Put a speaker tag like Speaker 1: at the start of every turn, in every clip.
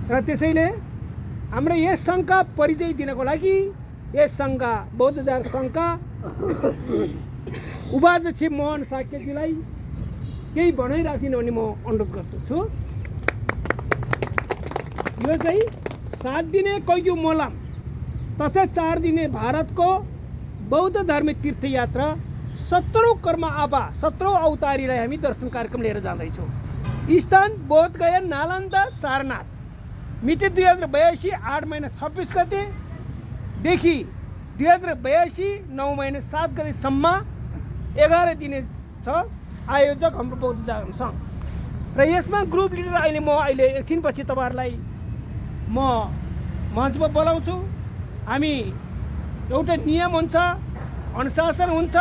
Speaker 1: र त्यसैले हाम्रो यस सङ्घका परिचय दिनको लागि यस सङ्घका बौद्धजार सङ्घका उपाध्यक्ष मोहन साक्यजीलाई केही भनाइराखिदिनु भन्ने म अनुरोध गर्दछु। यो चाहिँ 7 दिने कैयु मोलाम तथा 4 दिने भारतको बौद्ध धार्मिक तीर्थयात्रा 17औं कर्म आभा 17औं अवतारीलाई हामी दर्शन कार्यक्रम लिएर जाँदैछौँ। स्थान बोधगया नालन्दा सारनाथ। मिति 2082 8 महिना 26 गतेदेखि 2082 9 महिना 7 गतेसम्म 11 दिने छ। आयोजक हाम्रो बौद्ध जागरण सङ्घ र यसमा ग्रुप लिडर अहिले एकछिनपछि तपाईँहरूलाई म मञ्चमा बोलाउँछु। हामी एउटा नियम हुन्छ, अनुशासन हुन्छ।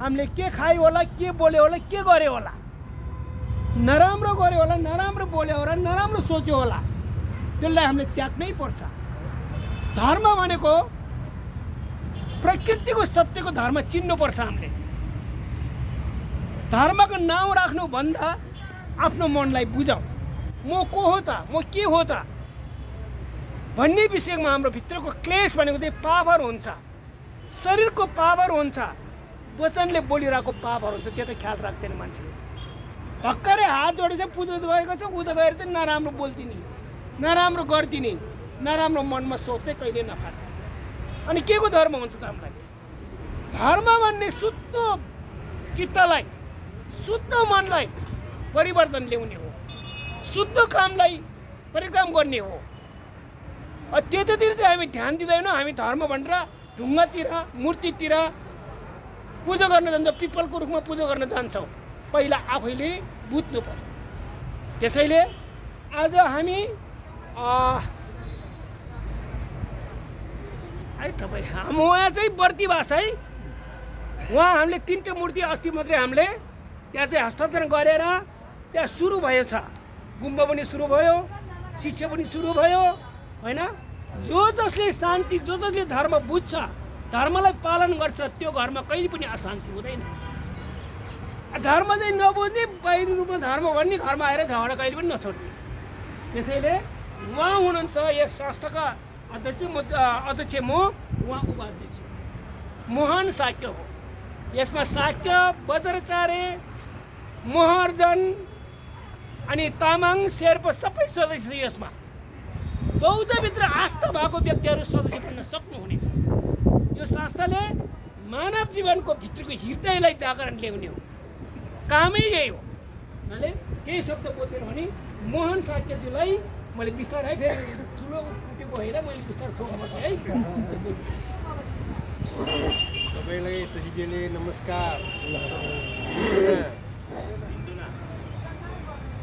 Speaker 1: हामीले के खायो होला, के बोल्यो होला, के गर्यो होला, नराम्रो गर्यो होला, नराम्रो बोल्यो होला, नराम्रो सोच्यो होला, त्यसलाई हामीले त्याग्नै पर्छ। धर्म भनेको प्रकृतिको सत्यको धर्म चिन्नुपर्छ। हामीले धर्मको नाउँ राख्नुभन्दा आफ्नो मनलाई बुझाउँ, म को हो त, म के हो त भन्ने विषयमा हाम्रो भित्रको क्लेश भनेको चाहिँ पावर हुन्छ, शरीरको पावर हुन्छ, वचनले बोलिरहेको पावर हुन्छ। त्यो त ख्याल राख्दैन मान्छेले। भर्खरै हात जोडेर पूजा गरेको छ, उता गएर चाहिँ नराम्रो बोल्दिने, नराम्रो गर्दिने, नराम्रो मनमा सोच चाहिँ कहिले नफाल्ने। अनि के को धर्म हुन्छ त हामीलाई? धर्म भन्ने शुद्ध चित्तलाई, शुद्ध मनलाई परिवर्तन ल्याउने हो, शुद्ध कामलाई परिक्रम गर्ने हो। त्यतातिर चाहिँ हामी ध्यान दिँदैनौँ। हामी धर्म भनेर ढुङ्गातिर, मूर्तितिर पूजा गर्न जान्छौँ, पिपलको रूपमा पूजा गर्न जान्छौँ। पहिला आफैले बुझ्नु पर्यो। त्यसैले आज हामी तपाईँ उहाँ चाहिँ बर्दिवास है। उहाँ हामीले 3टा मूर्ति अस्ति मात्रै हामीले त्यहाँ चाहिँ हस्तान्तरण गरेर त्यहाँ सुरु भयो छ। गुम्बा पनि सुरु भयो, शिक्षा पनि सुरु भयो होइन। जो जसले शान्ति, जो जसले धर्म बुझ्छ, धर्मलाई पालन गर्छ, त्यो घरमा कहिले पनि अशान्ति हुँदैन। धर्म चाहिँ नबुझ्ने, बाहिरी रूपमा धर्म भन्ने, घरमा आएर झगडा कहिले पनि नछोड्ने। त्यसैले उहाँ हुनुहुन्छ यस संस्थाका अध्यक्ष म, उहाँ उपाध्यक्ष मोहन साक्य हो। यसमा साक्य, बज्राचार्य, महर्जन अनि तामाङ, शेर्पा सबै सदस्य यसमा बौद्धभित्र आस्था भएको व्यक्तिहरू सदस्य बन्न सक्नुहुनेछ। यो संस्थाले मानव जीवनको भित्रको हृदयलाई जागरण ल्याउने हो, कामै यही हो। मैले केही शब्द बोल्दैन भने मोहन साक्यजीलाई मैले बिस्तारै फेरि ठुलो उठेको होइन, मैले बिस्तारै सोध्नु है।
Speaker 2: सबैलाई तहसीलले नमस्कार।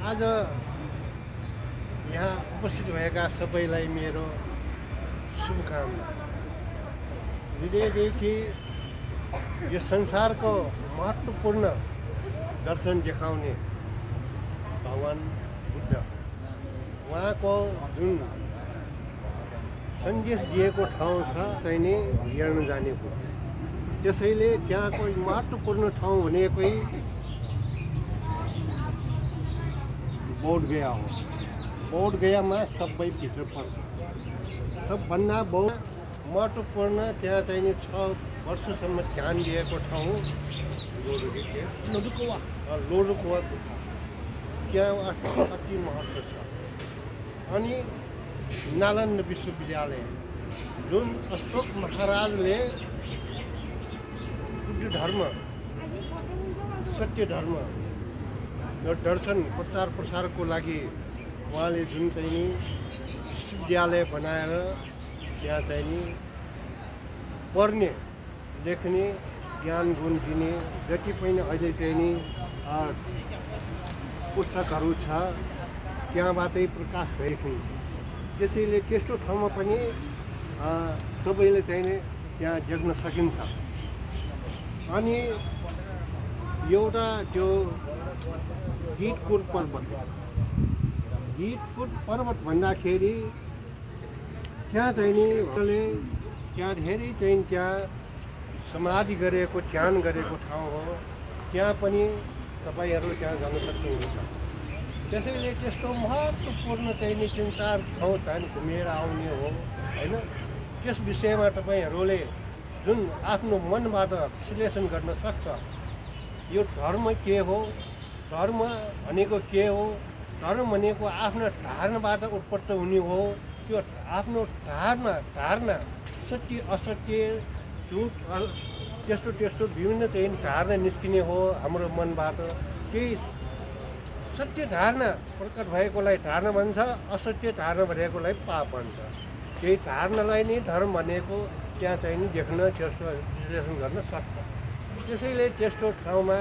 Speaker 2: आज यहाँ उपस्थित भएका सबैलाई मेरो शुभकामना। हृदयदेखि यो संसारको महत्त्वपूर्ण दर्शन देखाउने भगवान बुद्ध, उहाँको जुन सन्देश दिएको ठाउँ छ चाहिँ नि हेर्न जानेको। त्यसैले त्यहाँको महत्त्वपूर्ण ठाउँ भनेकै बोधगया हो। बोधगयामा सबै भित्र पर्छ। सबभन्दा महत्त्वपूर्ण त्यहाँ चाहिँ नि 6 वर्षसम्म ध्यान दिएको ठाउँ लोडुकुवा त्यहाँ अति महत्त्व छ। अनि नालन्दा विश्वविद्यालय जुन अशोक महाराजले बुद्ध धर्म, सत्य धर्म र दर्शन प्रचार प्रसारको लागि उहाँले जुन चाहिँ नि विश्वविद्यालय बनाएर त्यहाँ चाहिँ नि पढ्ने, लेख्ने, ज्ञान गुण दिने जति पनि अहिले चाहिँ नि पुस्तकहरू छ त्यहाँबाटै प्रकाश भएको छ। त्यसैले त्यस्तो ठाउँमा पनि सबैले चाहिँ नि त्यहाँ देख्न सकिन्छ। अनि एउटा त्यो गितपुर पर्वत भन्दाखेरि त्यहाँ चाहिँ नि त्यहाँ धेरै चाहिँ त्यहाँ समाधि गरेको, ध्यान गरेको ठाउँ हो। त्यहाँ पनि तपाईँहरू त्यहाँ जान सक्नुहुन्छ। त्यसैले त्यस्तो महत्त्वपूर्ण चाहिँ नि 3-4 ठाउँ चाहिँ घुमेर आउने हो होइन। त्यस विषयमा तपाईँहरूले जुन आफ्नो मनबाट विश्लेषण गर्न सक्छ, यो धर्म के हो, धर्म भनेको के हो, धर्म भनेको आफ्नो धारणाबाट उत्पत्ति हुने हो। त्यो आफ्नो धारणा सत्य असत्य झुट त्यस्तो विभिन्न चाहिँ धारणा निस्किने हो हाम्रो मनबाट। केही सत्य धारणा प्रकट भएकोलाई धारणा भन्छ, असत्य धारणा भनेकोलाई पाप भन्छ। त्यही धारणालाई नै धर्म भनेको त्यहाँ चाहिँ नि देख्न त्यस्तो विश्लेषण गर्न सक्छ। त्यसैले त्यस्तो ठाउँमा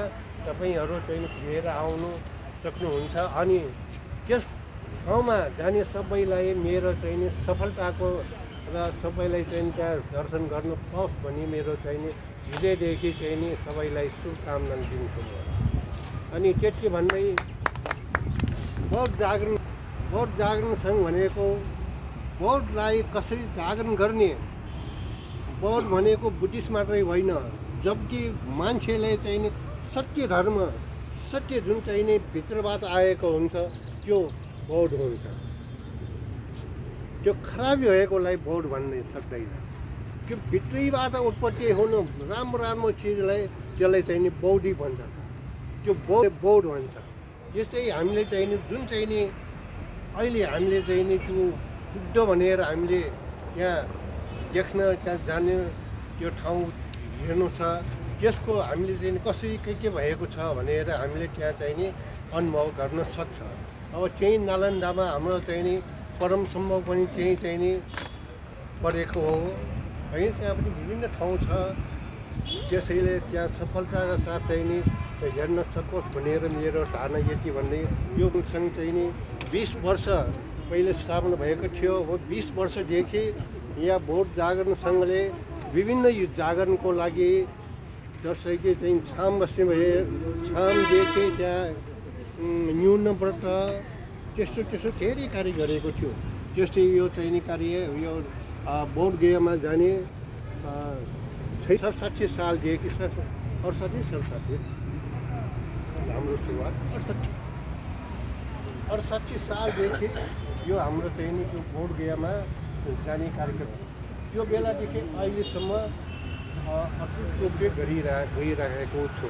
Speaker 2: तपाईँहरू चाहिँ घुमेर आउनु सक्नुहुन्छ। अनि त्यस ठाउँमा जाने सबैलाई मेरो चाहिँ नि सफलताको र सबैलाई चाहिँ त्यहाँ दर्शन गर्नु पाओस् भनी मेरो चाहिँ नि हृदयदेखि चाहिँ नि सबैलाई शुभकामना दिन्छु। अनि त्यति भन्दै बौद्ध जागरण सङ्घ भनेको बौद्धलाई कसरी जागरण गर्ने, बौद्ध भनेको बुद्धिस्ट मात्रै होइन, जबकि मान्छेले चाहिँ नि सत्य धर्म, सत्य जुन चाहिँ नि भित्रबाट आएको हुन्छ त्यो बौद्ध हुन्छ। त्यो खराबी भएकोलाई बौद्ध भन्नै सक्दैन। त्यो भित्रैबाट उत्पत्ति हुनु राम्रो चिजलाई त्यसलाई चाहिँ नि बौद्धिक भन्छ, त्यो बौद्ध भन्छ। त्यस्तै हामीले चाहिँ नि जुन चाहिँ नि अहिले हामीले चाहिँ नि त्यो बुद्ध भनेर हामीले त्यहाँ देख्न त्यहाँ जाने त्यो ठाउँ हेर्नु छ, त्यसको हामीले चाहिँ कसरी के भएको छ भनेर हामीले त्यहाँ चाहिँ नि अनुभव गर्न सक्छ। अब त्यही नालन्दामा हाम्रो चाहिँ नि परम सम्भव पनि त्यही चाहिँ नि परेको हो है। त्यहाँ पनि विभिन्न ठाउँ छ। त्यसैले त्यहाँ सफलताका साथ चाहिँ नि हेर्न सकोस् भनेर मेरो धारणा यति भन्ने। यो सङ्घ चाहिँ नि 20 वर्ष पहिले स्थापना भएको थियो हो। 20 वर्षदेखि यहाँ बौद्ध जागरण सङ्घले विभिन्न यो जागरणको लागि जस्तै कि चाहिँ छाम बस्ने भए, छामदेखि त्यहाँ न्यून व्रत त्यस्तो धेरै कार्य गरेको थियो। त्यस्तै यो चाहिँ नि कार्य यो बौद्ध गयामा जाने 67 सालदेखि 67 हाम्रो सुरुवात 68 सालदेखि यो हाम्रो चाहिँ नि त्यो बौद्ध गयामा जाने कार्यक्रम त्यो बेलादेखि अहिलेसम्म अटुट रूपले गइरहेको छु।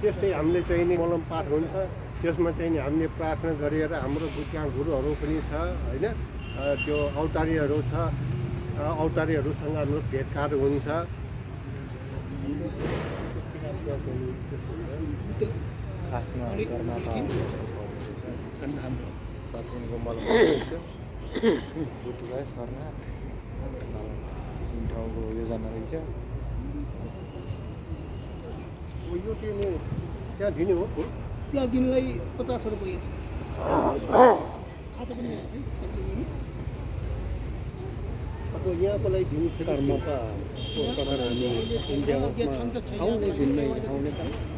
Speaker 2: त्यस्तै हामीले चाहिँ नि मलम पाठ हुन्छ, त्यसमा चाहिँ नि हामीले प्रार्थना गरेर हाम्रो त्यहाँ गुरुहरू पनि छ होइन, त्यो अवतारीहरू छ, अवतारीहरूसँग हाम्रो भेटघाट हुन्छ।
Speaker 3: खासमा साथीको मलम बुटुलाई सर्ना 3 ठाउँको योजना रहेछ।
Speaker 2: यो चाहिँ त्यहाँ दिने हो,
Speaker 1: त्यहाँ दिनलाई 50 रुपियाँ छ।
Speaker 2: अब यहाँको लागि दिनु
Speaker 3: शर्मा त हामी इन्डियामा आउने दिनमै आउने